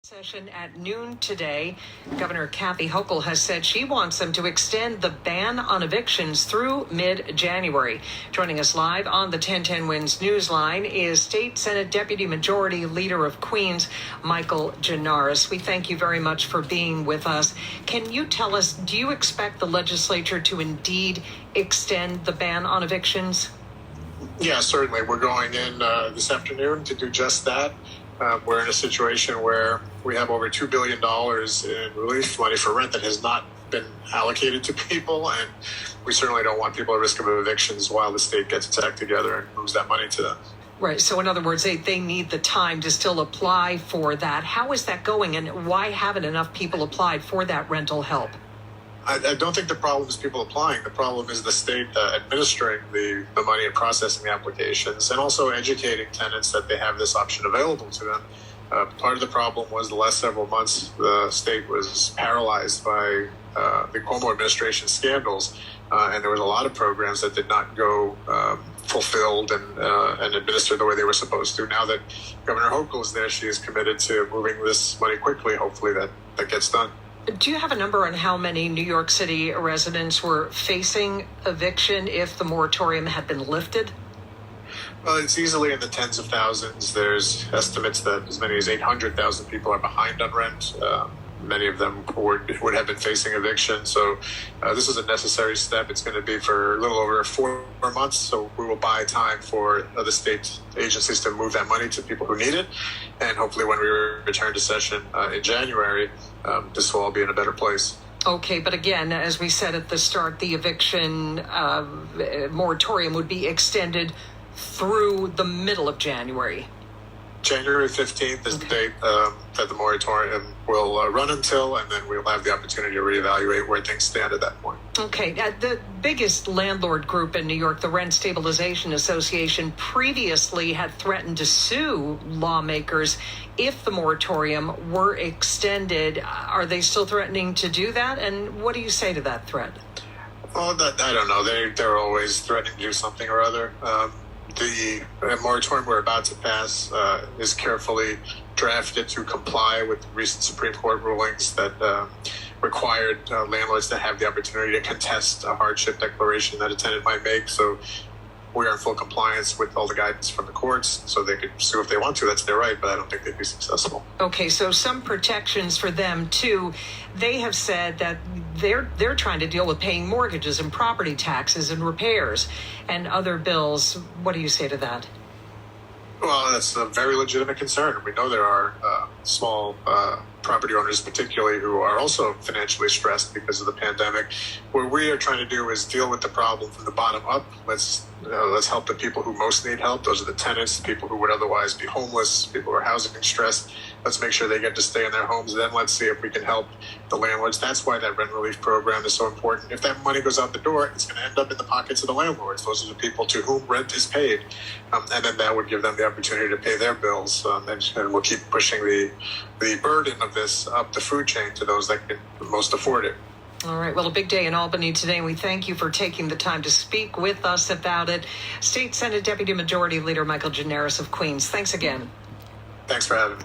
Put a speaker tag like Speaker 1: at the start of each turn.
Speaker 1: Session at noon today. Governor Kathy Hochul has said she wants them to extend the ban on evictions through mid-January. Joining us live on the 1010 Wins Newsline is State Senate Deputy Majority Leader of Queens, Michael Gianaris. We thank you very much for being with us. Can you tell us, do you expect the legislature to indeed extend the ban on evictions?
Speaker 2: Yeah, certainly. We're going in this afternoon to do just that. We're in a situation where we have over $2 billion in relief money for rent that has not been allocated to people, and we certainly don't want people at risk of evictions while the state gets its act together and moves that money to them.
Speaker 1: Right. So in other words, they need the time to still apply for that. How is that going, and why haven't enough people applied for that rental help?
Speaker 2: I don't think the problem is people applying. The problem is the state administering the money and processing the applications, and also educating tenants that they have this option available to them. Part of the problem was the last several months, the state was paralyzed by the Cuomo administration scandals, and there was a lot of programs that did not go fulfilled and administered the way they were supposed to. Now that Governor Hochul is there, she is committed to moving this money quickly. Hopefully that gets done.
Speaker 1: Do you have a number on how many New York City residents were facing eviction if the moratorium had been lifted?
Speaker 2: Well, it's easily in the tens of thousands. There's estimates that as many as 800,000 people are behind on rent. Many of them would have been facing eviction. So this is a necessary step. It's going to be for a little over 4 months. So we will buy time for the state agencies to move that money to people who need it. And hopefully when we return to session in January, this will all be in a better place.
Speaker 1: Okay, but again, as we said at the start, the eviction moratorium would be extended through the middle of January.
Speaker 2: January 15th is the date that the moratorium will run until, and then we'll have the opportunity to reevaluate where things stand at that point.
Speaker 1: Okay. The biggest landlord group in New York, the Rent Stabilization Association, previously had threatened to sue lawmakers if the moratorium were extended. Are they still threatening to do that? And what do you say to that threat?
Speaker 2: Well, I don't know. They're always threatening to do something or other. The moratorium we're about to pass is carefully drafted to comply with recent Supreme Court rulings that required landlords to have the opportunity to contest a hardship declaration that a tenant might make. So we are in full compliance with all the guidance from the courts, so they could sue if they want to. That's their right, but I don't think they'd be successful.
Speaker 1: Okay, so some protections for them too. They have said that they're trying to deal with paying mortgages and property taxes and repairs and other bills. What do you say to that?
Speaker 2: Well, that's a very legitimate concern. We know there are small property owners, particularly, who are also financially stressed because of the pandemic. What we are trying to do is deal with the problem from the bottom up. Let's help the people who most need help. Those are the tenants, the people who would otherwise be homeless, people who are housing stressed. Let's make sure they get to stay in their homes. Then let's see if we can help the landlords. That's why that rent relief program is so important. If that money goes out the door, it's going to end up in the pockets of the landlords. Those are the people to whom rent is paid. And then that would give them the opportunity to pay their bills. And we'll keep pushing the burden of this up the food chain to those that can most afford it.
Speaker 1: All right. Well, a big day in Albany today, and we thank you for taking the time to speak with us about it. State Senate Deputy Majority Leader Michael Gianaris of Queens, thanks again.
Speaker 2: Thanks for having me.